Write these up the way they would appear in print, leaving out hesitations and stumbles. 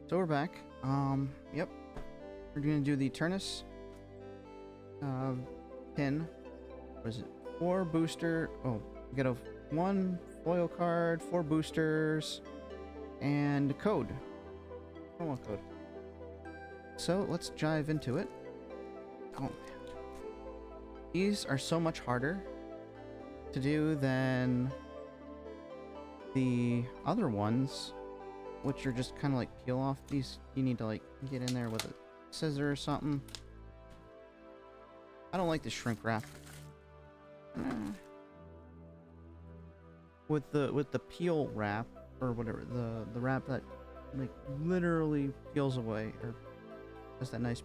So we're back. Yep. We're gonna do the Eternus pin. What is it? 4 booster. Oh, we get a 1 foil card, 4 boosters, and a code. Promo code. So let's dive into it. Oh, these are so much harder to do than the other ones, which are just kind of like peel off. These you need to like get in there with a scissor or something. I don't like the shrink wrap. With the peel wrap or whatever, the wrap that like literally peels away or does that nice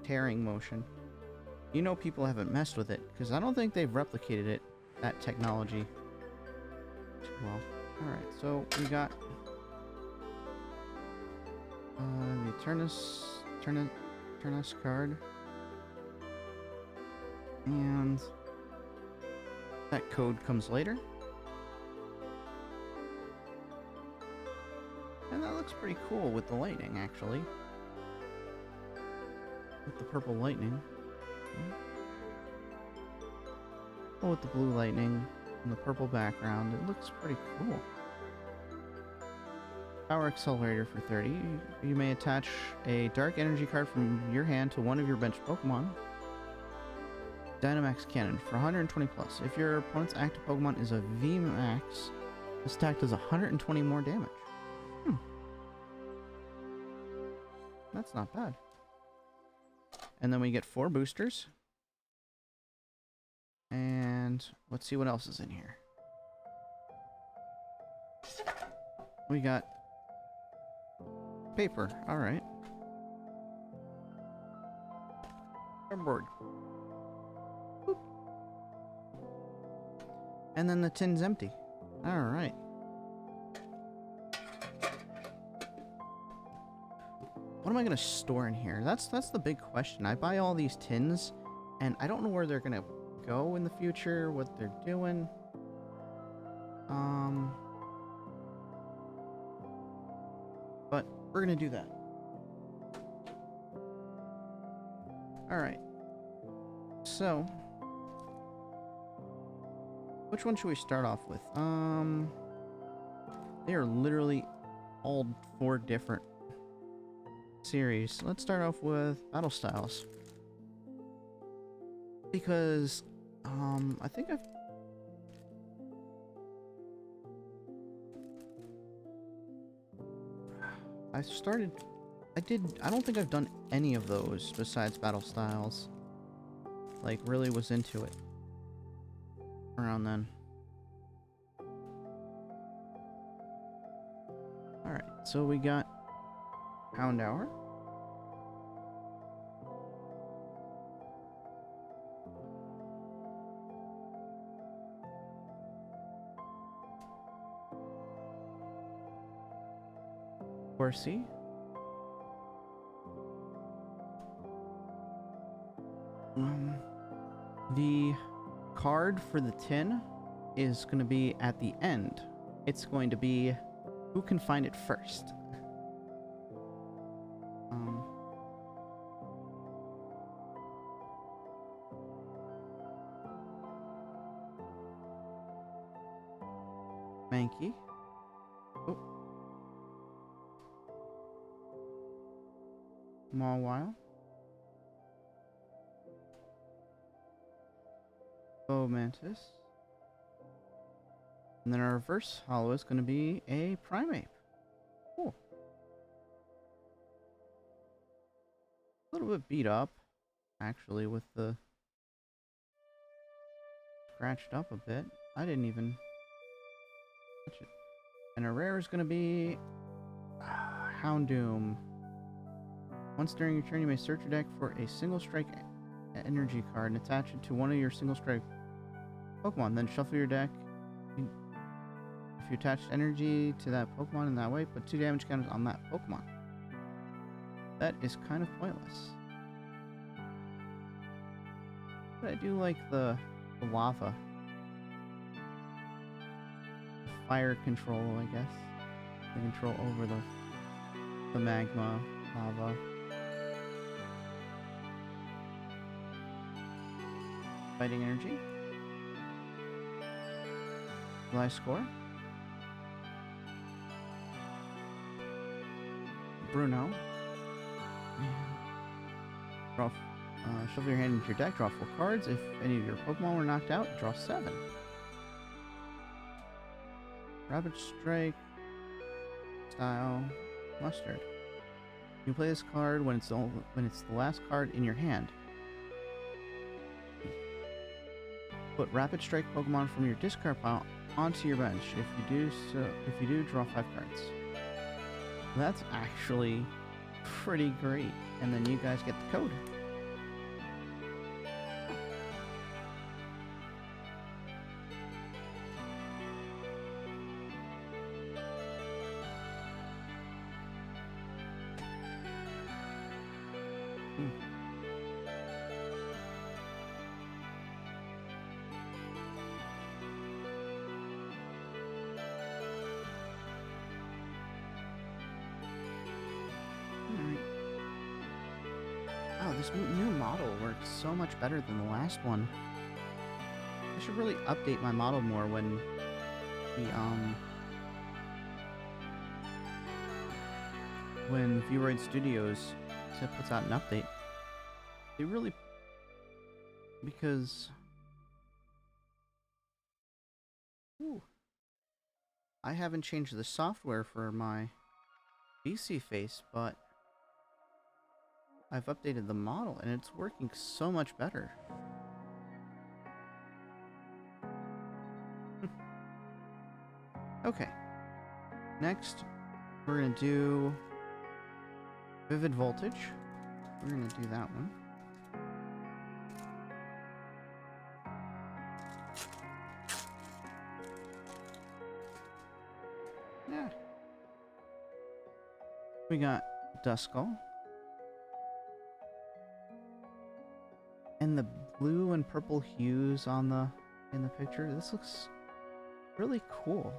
tearing motion. You know people haven't messed with it because I don't think they've replicated it, that technology, too well. Alright, so we got the Eternus card. And that code comes later. And that looks pretty cool with the lightning, actually. With the purple lightning. Oh, with the blue lightning and the purple background, it looks pretty cool. Power Accelerator for 30. You may attach a Dark Energy card from your hand to one of your bench Pokemon. Dynamax Cannon for 120 plus. If your opponent's active Pokemon is a VMAX, this attack does 120 more damage. That's not bad. And then we get 4 boosters. And let's see what else is in here. We got paper. Alright. Cardboard. Boop. And then the tin's empty. Alright. What am I gonna store in here? That's the big question. I buy all these tins, and I don't know where they're gonna go in the future, what they're doing. But we're gonna do that. Alright. So, which one should we start off with? They are literally all 4 different series. Let's start off with Battle Styles. Because, I think I don't think I've done any of those besides Battle Styles. Like, really was into it around then. Alright, so we got Pound Hour. Horsey. The card for the tin is going to be at the end. It's going to be who can find it first. Mankey. Oh. Mawile. Mantis. And then our reverse hollow is going to be a Primeape. Cool. A little bit beat up, actually, with the scratched up a bit. I didn't even touch it. And our rare is going to be Houndoom. Once during your turn, you may search your deck for a single strike energy card and attach it to one of your single strike Pokemon. Then shuffle your deck. If you attach energy to that Pokemon in that way, put 2 damage counters on that Pokemon. That is kind of pointless. But I do like the lava. Fire control, I guess. The control over the the magma, lava. Fighting energy. Will I score? Bruno. Draw. Shuffle your hand into your deck. Draw 4 cards. If any of your Pokemon were knocked out, draw 7. Rapid Strike. Style. Mustard. You play this card when it's the last card in your hand. Put Rapid Strike Pokemon from your discard pile onto your bench. If you do, draw 5 cards. That's actually pretty great. And then you guys get the code. This new model works so much better than the last one. I should really update my model more when Vroid Studios puts out an update. They really, because I haven't changed the software for my VC face, but I've updated the model, and it's working so much better. Okay. Next, we're going to do Vivid Voltage. We're going to do that one. Yeah. We got Duskull. And the blue and purple hues on in the picture, this looks really cool.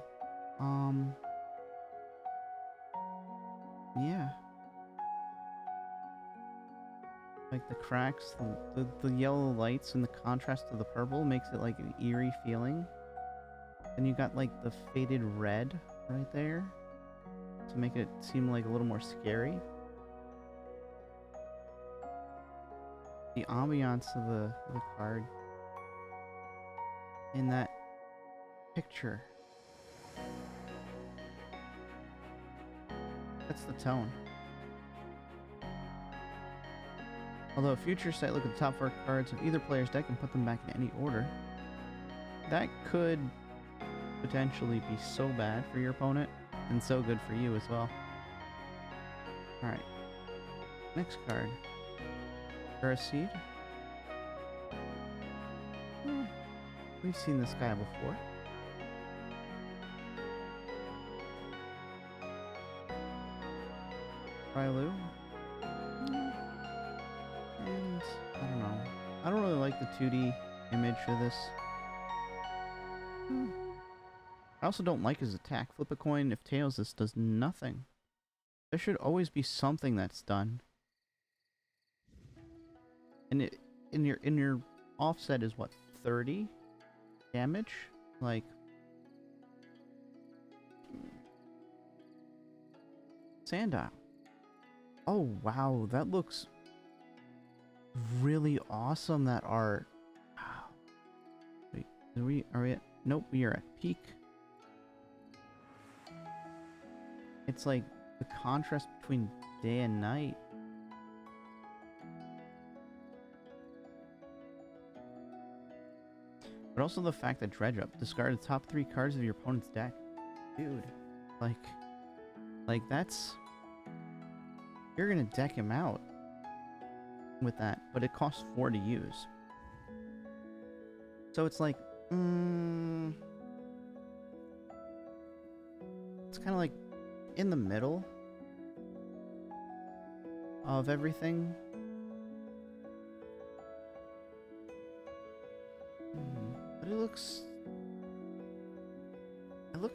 Yeah. Like the cracks, the yellow lights and the contrast to the purple makes it like an eerie feeling. And you got like the faded red right there to make it seem like a little more scary. The ambiance of the card in that picture. That's the tone. Although future sight, look at the top 4 cards of either player's deck and put them back in any order. That could potentially be so bad for your opponent and so good for you as well. Alright. Next card. Seed. We've seen this guy before. Rylu. And I don't know. I don't really like the 2D image for this. I also don't like his attack. Flip a coin. If tails, this does nothing. There should always be something that's done. And in your offset is what, 30 damage? Like, Sandile. Oh wow, that looks really awesome, that art. Wow. Wait, are we at, nope, we are at peak. It's like the contrast between day and night. But also the fact that Dredge Up, discard the top 3 cards of your opponent's deck. Dude, like that's... You're gonna deck him out with that, but it costs 4 to use. So it's like, it's kind of like in the middle of everything. But it looks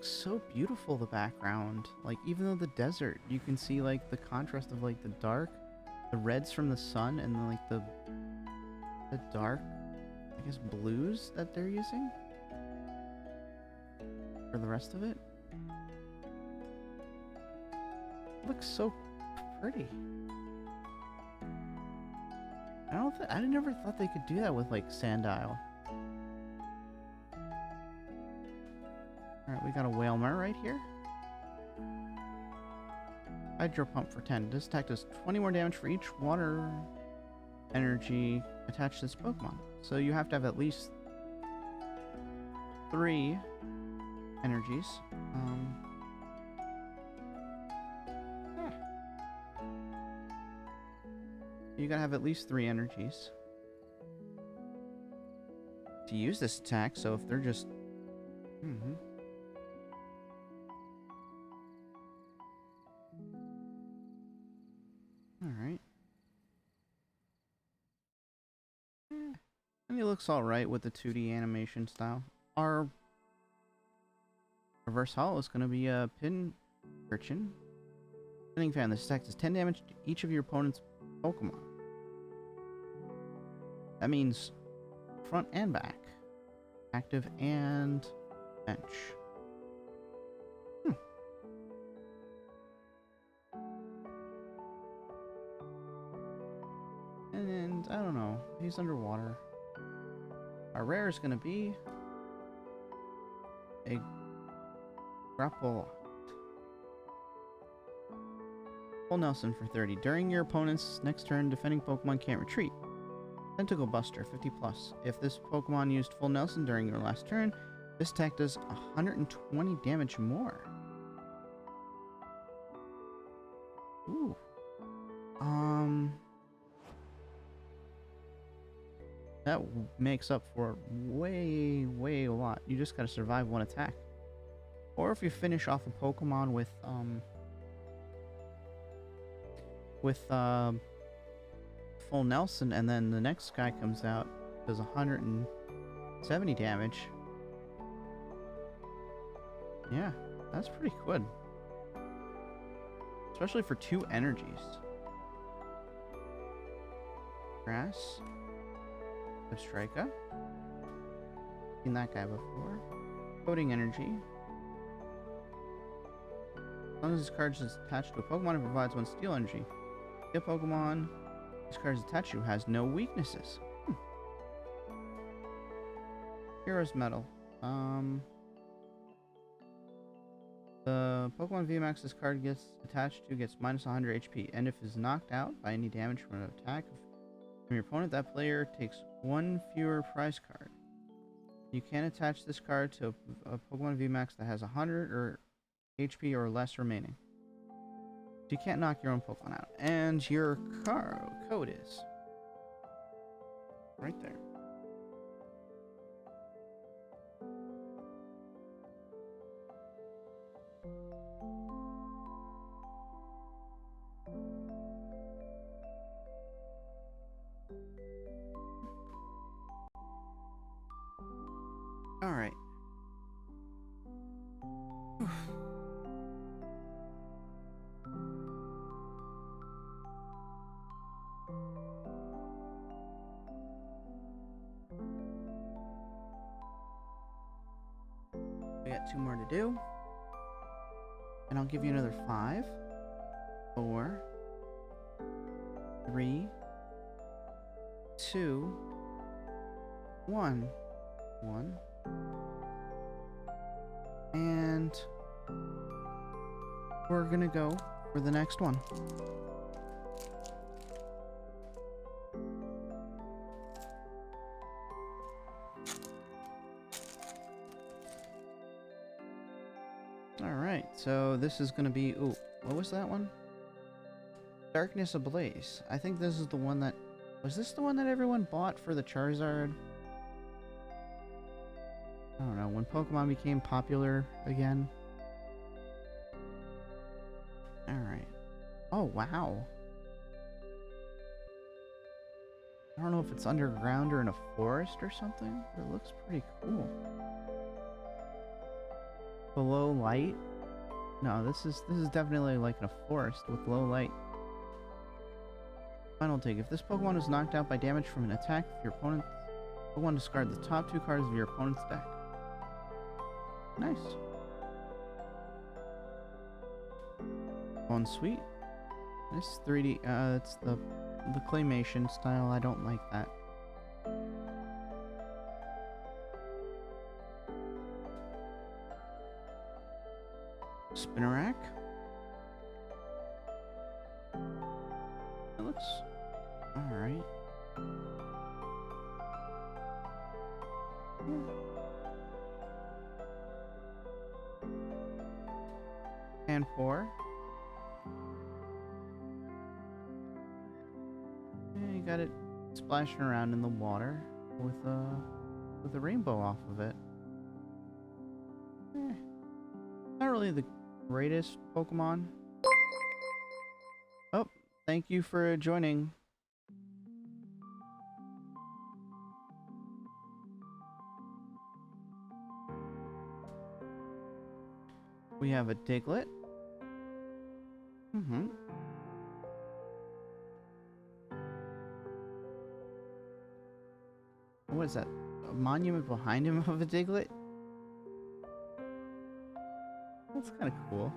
looks so beautiful, the background. Like, even though the desert, you can see, like, the contrast of, like, the dark, the reds from the sun, and, like, the dark, I guess, blues that they're using for the rest of it. It looks so pretty. I never thought they could do that with, like, Sandile. Alright, we got a Whalmer right here. Hydro Pump for 10. This attack does 20 more damage for each water energy attached to this Pokemon. So you have to have at least 3 energies. Yeah. You gotta have at least 3 energies to use this attack, so if they're just... Alright. And he looks alright with the 2D animation style. Our reverse holo is going to be a Pin Urchin. Spinning Fan. This attack does 10 damage to each of your opponent's Pokemon. That means front and back. Active and bench. And I don't know. He's underwater. Our rare is going to be a Grapple. Full Nelson for 30. During your opponent's next turn, defending Pokemon can't retreat. Tentacle Buster, 50+. If this Pokemon used Full Nelson during your last turn, this attack does 120 damage more. Ooh. That makes up for way a lot. You just gotta survive one attack. Or if you finish off a Pokemon with Full Nelson, and then the next guy comes out, does 170 damage. Yeah, that's pretty good. Especially for 2 energies. Grass. Striker. Seen that guy before. Coding Energy. As long as this card is attached to a Pokemon, it provides 1 Steel Energy. If a Pokemon this card is attached to has no weaknesses. Hero's Medal. The Pokemon VMAX this card gets attached to gets minus 100 HP, and if is knocked out by any damage from an attack from your opponent, that player takes 1 fewer prize card. You can attach this card to a Pokemon VMAX that has 100 or HP or less remaining. So you can't knock your own Pokemon out. And your code is right there. All right. We got 2 more to do. And I'll give you another 5, 4, 3, 2, 1. And we're gonna go for the next one. Alright, so this is gonna be... Ooh, what was that one? Darkness Ablaze. I think this is the one that... Was this the one that everyone bought for the Charizard? I don't know, when Pokemon became popular again. Alright. Oh, wow. I don't know if it's underground or in a forest or something, but it looks pretty cool. Below light? No, this is definitely like in a forest with low light. Final take. If this Pokemon is knocked out by damage from an attack, if your opponent's Pokemon discard the top 2 cards of your opponent's deck. Nice. One sweet. This 3D. It's the claymation style. I don't like that. Spinnerack. It looks alright. And 4. Yeah, you got it splashing around in the water with a rainbow off of it. Not really the greatest Pokemon. Oh, thank you for joining. We have a Diglett. What is that? A monument behind him of a Diglett? That's kind of cool.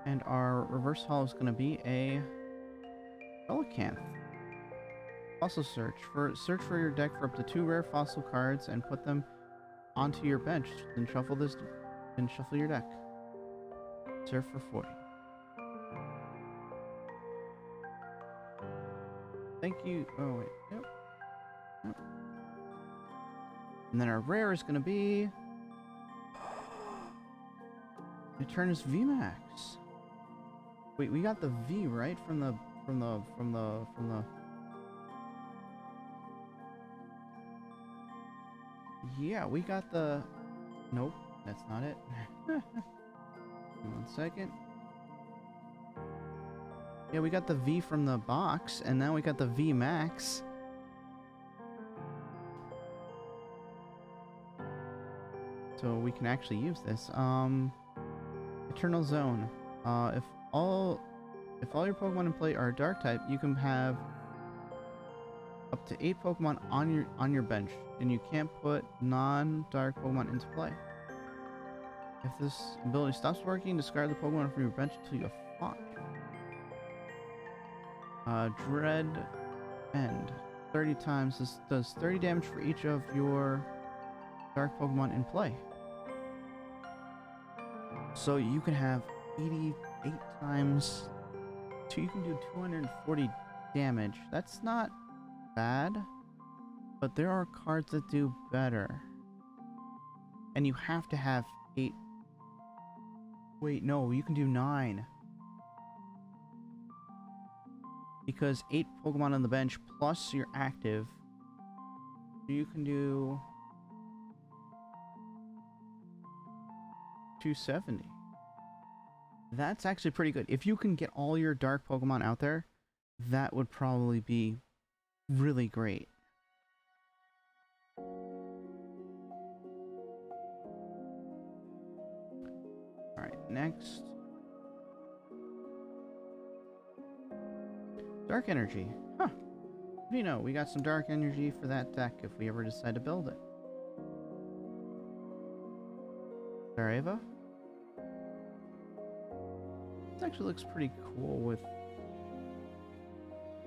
And our reverse holo is going to be a Relicanth. Fossil search. Search for your deck for up to 2 rare fossil cards and put them onto your bench. Then shuffle your deck. Surf for 40. Thank you. Oh wait. Yep. And then our rare is gonna be Eternatus VMAX. Wait, we got the V right from the. Yeah, we got the. Nope, that's not it. 1 second. Yeah, we got the V from the box, and now we got the V Max. So we can actually use this. Eternal Zone. If all your Pokemon in play are Dark type, you can have up to 8 Pokemon on your bench, and you can't put non-Dark Pokemon into play. If this ability stops working, discard the Pokemon from your bench until you have 5. Dread End. 30 times. This does 30 damage for each of your Dark Pokemon in play. So you can have 88 times. So you can do 240 damage. That's not bad. But there are cards that do better. And you have to have 8. Wait, no, you can do 9. Because 8 Pokemon on the bench plus your active. You can do 270. That's actually pretty good. If you can get all your Dark Pokemon out there, that would probably be really great. Alright, next. Dark Energy. Huh. What do you know? We got some Dark Energy for that deck if we ever decide to build it. Zareva? This actually looks pretty cool with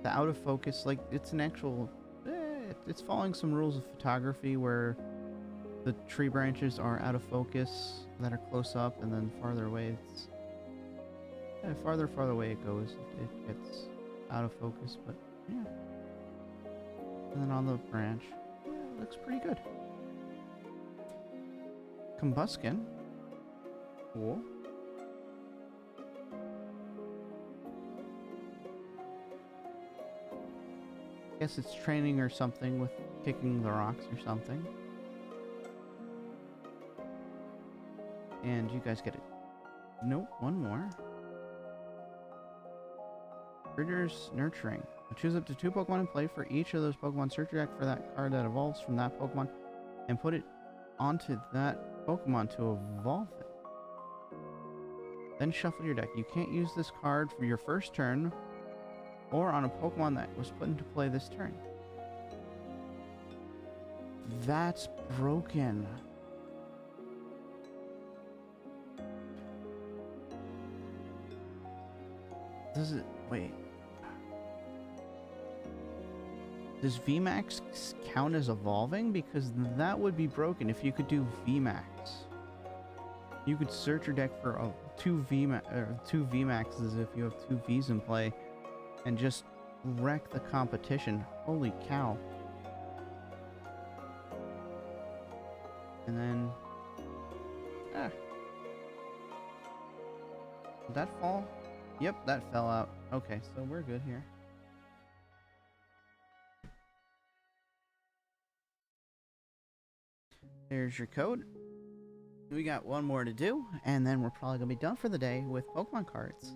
the out of focus. Like, it's an actual... it's following some rules of photography where the tree branches are out of focus that are close up, and then farther away it's... yeah, farther away it goes, it gets out of focus, but yeah. And then on the branch, yeah, it looks pretty good. Combuskin. Cool. Guess it's training or something with kicking the rocks or something. And you guys get it. Nope, one more. Critters Nurturing. Choose up to 2 Pokemon in play for each of those Pokemon. Search your deck for that card that evolves from that Pokemon and put it onto that Pokemon to evolve it. Then shuffle your deck. You can't use this card for your first turn or on a Pokemon that was put into play this turn. That's broken. Does it... Wait. Does VMAX count as evolving? Because that would be broken if you could do VMAX. You could search your deck for two VMAXs if you have 2 Vs in play and just wreck the competition. Holy cow. And then... Did that fall? Yep, that fell out. Okay, so we're good here. There's your code. We got one more to do, and then we're probably gonna be done for the day with Pokemon cards.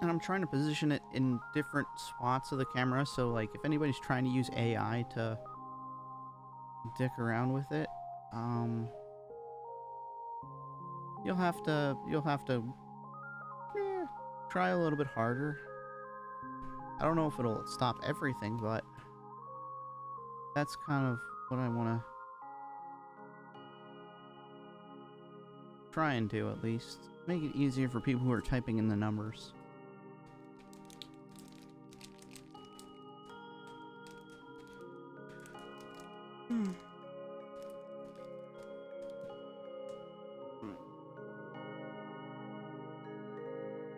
And I'm trying to position it in different spots of the camera, so like if anybody's trying to use AI to dick around with it, you'll have to try a little bit harder. I don't know if it'll stop everything, but that's kind of what I want to try and do, at least. Make it easier for people who are typing in the numbers.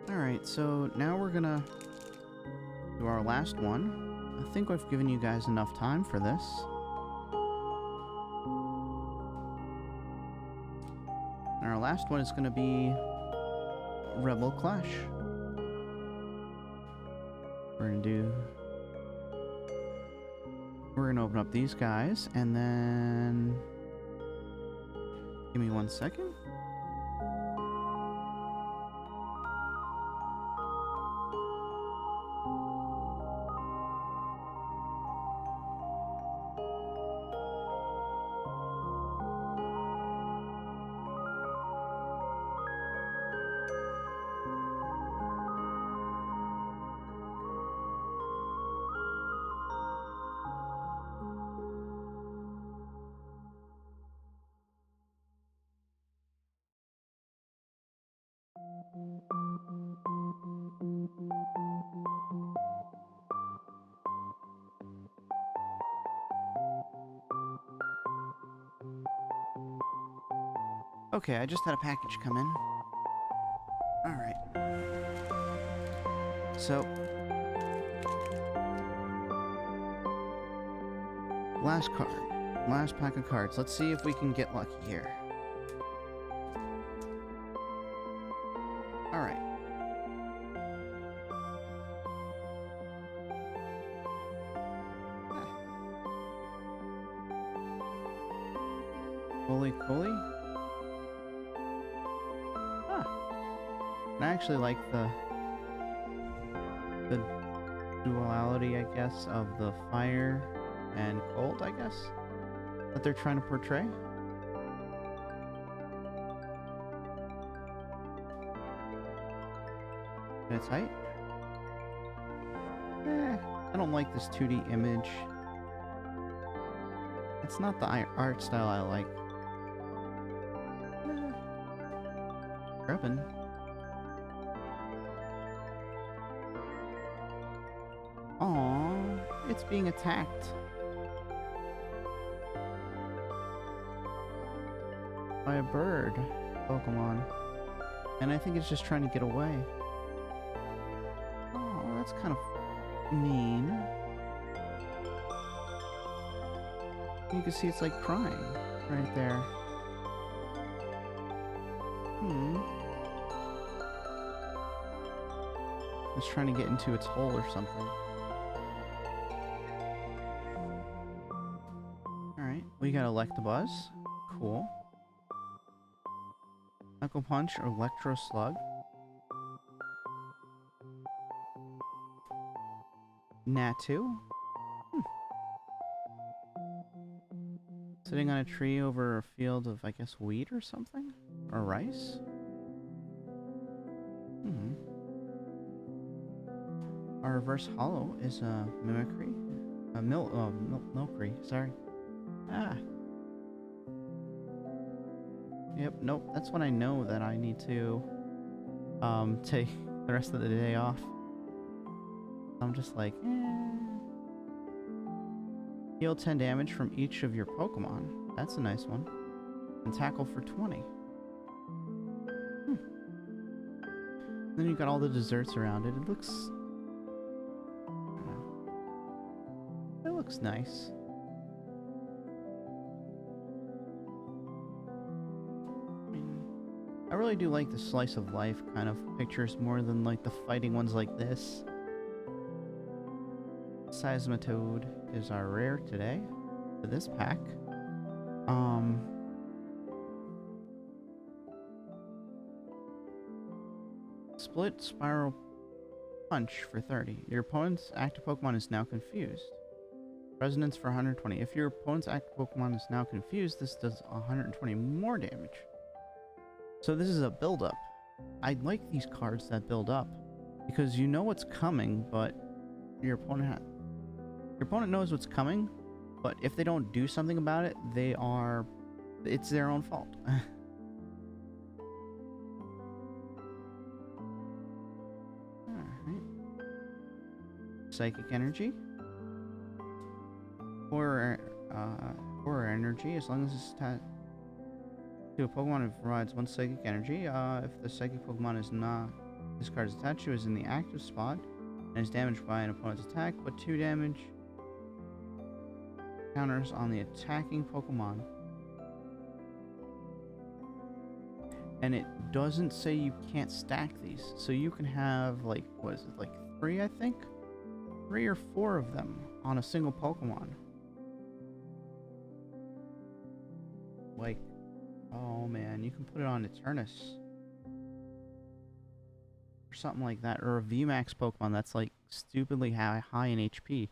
Alright, so now we're gonna do our last one. I think I've given you guys enough time for this. And our last one is gonna be Rebel Clash. We're gonna open up these guys, and then... Give me 1 second. Okay, I just had a package come in. Alright. So... last card. Last pack of cards. Let's see if we can get lucky here. Alright. Holy coly. I actually like the duality, I guess, of the fire and cold, I guess, that they're trying to portray. And it's height. I don't like this 2D image. It's not the art style I like. Grubbin. Aww, it's being attacked by a bird Pokemon. And I think it's just trying to get away. Oh, that's kind of mean. You can see it's like crying right there. It's trying to get into its hole or something. Alright, we got Electabuzz. Cool. Knuckle Punch or Electro Slug. Natu. Sitting on a tree over a field of, I guess, wheat or something? Or rice? Our reverse hollow is a Mimicry. Milkry, sorry. Ah. Yep, nope, that's when I know that I need to, take the rest of the day off. I'm just like, Heal 10 damage from each of your Pokemon. That's a nice one. And tackle for 20. Then you got all the desserts around it. It looks... I don't know. It looks nice. I mean, I really do like the slice of life kind of pictures more than like the fighting ones like this. Seismitoad is our rare today for this pack. Split Spiral Punch for 30. Your opponent's active Pokemon is now confused. Resonance for 120. If your opponent's active Pokemon is now confused, this does 120 more damage. So this is a build-up. I like these cards that build up because you know what's coming, but your opponent knows what's coming, but if they don't do something about it, it's their own fault. Alright. Psychic Energy. Horror Energy, as long as it's attached to a Pokemon, it provides 1 Psychic Energy. If the Psychic Pokemon is not... this card is attached to is in the active spot and is damaged by an opponent's attack, put 2 damage counters on the attacking Pokemon. And it doesn't say you can't stack these. So you can have, like, what is it, like 3, I think? 3 or 4 of them on a single Pokemon. Like, oh man, you can put it on Eternatus. Or something like that. Or a VMAX Pokemon that's like stupidly high in HP.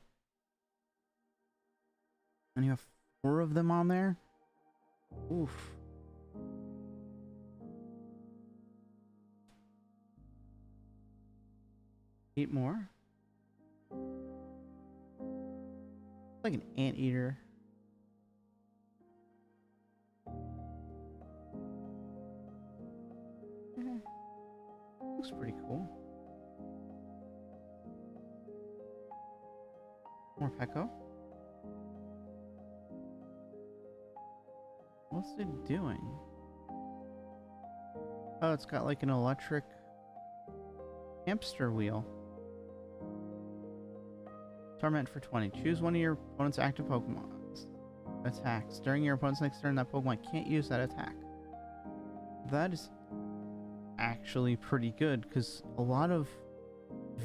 And you have 4 of them on there? Oof. Eight more? Like an anteater. Looks pretty cool. More Peko. What's it doing? Oh, it's got like an electric hamster wheel. Torment for 20. Choose one of your opponent's active Pokemon's attacks. During your opponent's next turn, that Pokemon can't use that attack. That is actually pretty good, because a lot of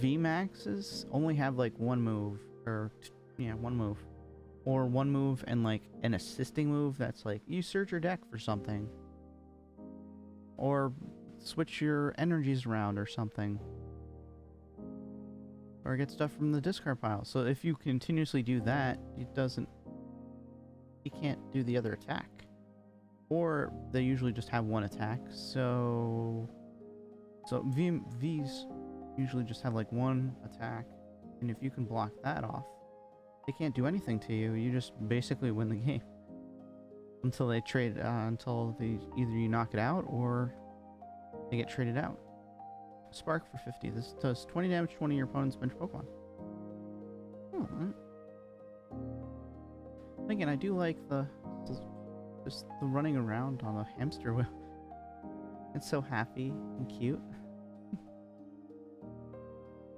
VMAXs only have like one move, or one move. Or one move and like an assisting move that's like, you search your deck for something. Or switch your energies around or something. Or get stuff from the discard pile. So if you continuously do that, he can't do the other attack. Or they usually just have one attack. So Vs usually just have like one attack. And if you can block that off, they can't do anything to you. You just basically win the game. Until they trade, either you knock it out or they get traded out. Spark for 50. This does 20 damage to one of your opponent's bench Pokemon. Oh, right. Again, I do like just the running around on a hamster wheel. It's so happy and cute.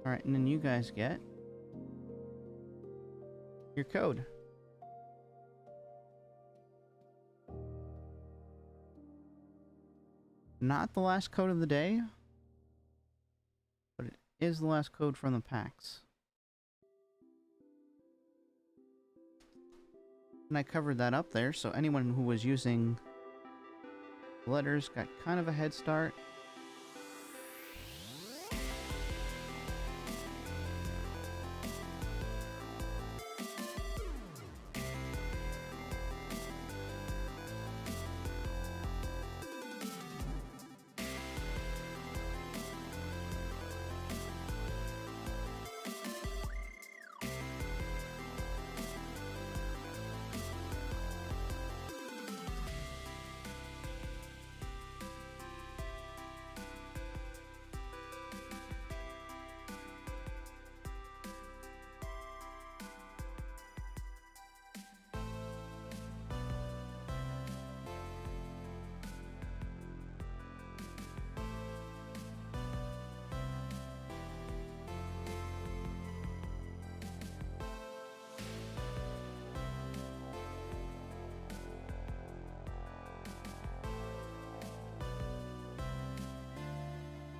Alright, and then you guys get your code. Not the last code of the day, but it is the last code from the packs. And I covered that up there, so anyone who was using letters got kind of a head start.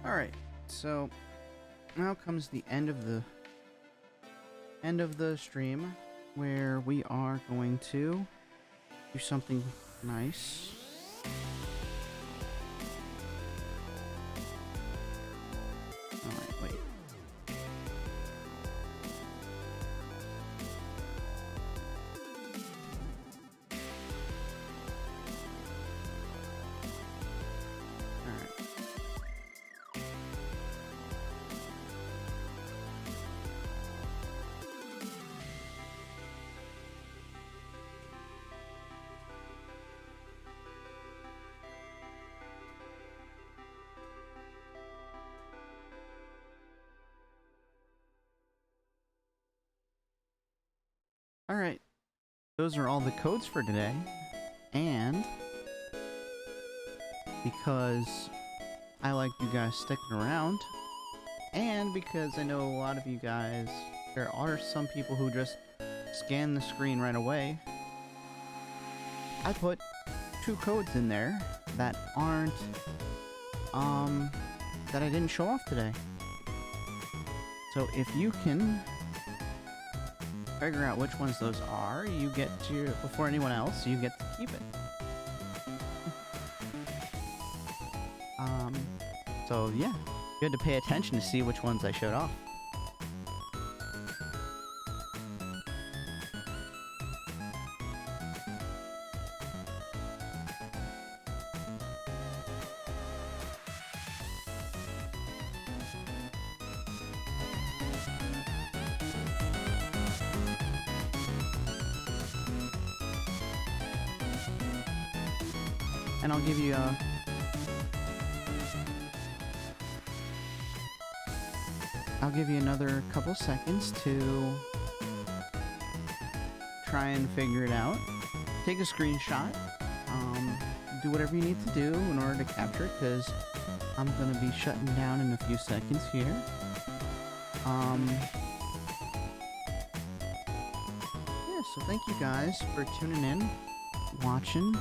Alright, so now comes the end of the stream where we are going to do something nice. Alright, wait. Alright, those are all the codes for today, and because I like you guys sticking around, and because I know a lot of you guys, there are some people who just scan the screen right away, I put 2 codes in there that aren't, that I didn't show off today. So if you can figure out which ones those are, you get to, before anyone else, you get to keep it. So yeah, you had to pay attention to see which ones I showed off. And I'll give you another couple seconds to try and figure it out. Take a screenshot. Do whatever you need to do in order to capture it, because I'm gonna be shutting down in a few seconds here. Yeah, so thank you guys for tuning in, watching.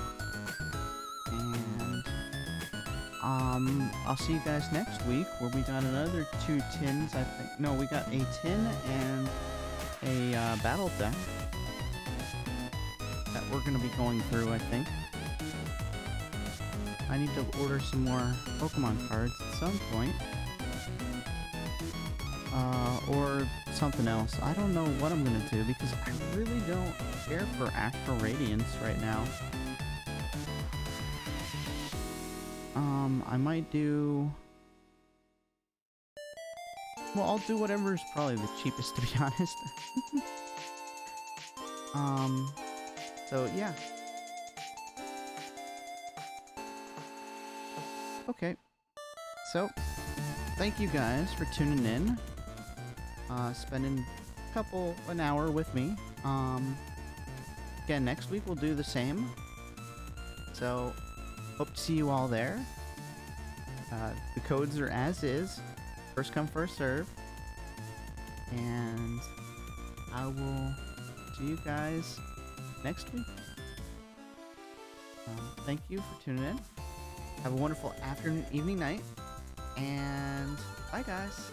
And I'll see you guys next week where we got another 2 tins, I think. No, we got a tin and a battle deck that we're going to be going through, I think. I need to order some more Pokemon cards at some point. Or something else. I don't know what I'm going to do because I really don't care for Astral Radiance right now. I might do... Well, I'll do whatever is probably the cheapest, to be honest. So, yeah. Okay. So, thank you guys for tuning in. Spending an hour with me. Again, next week we'll do the same. So, hope to see you all there. The codes are as is. First come, first serve. And I will see you guys next week. Thank you for tuning in. Have a wonderful afternoon, evening, night. And bye, guys.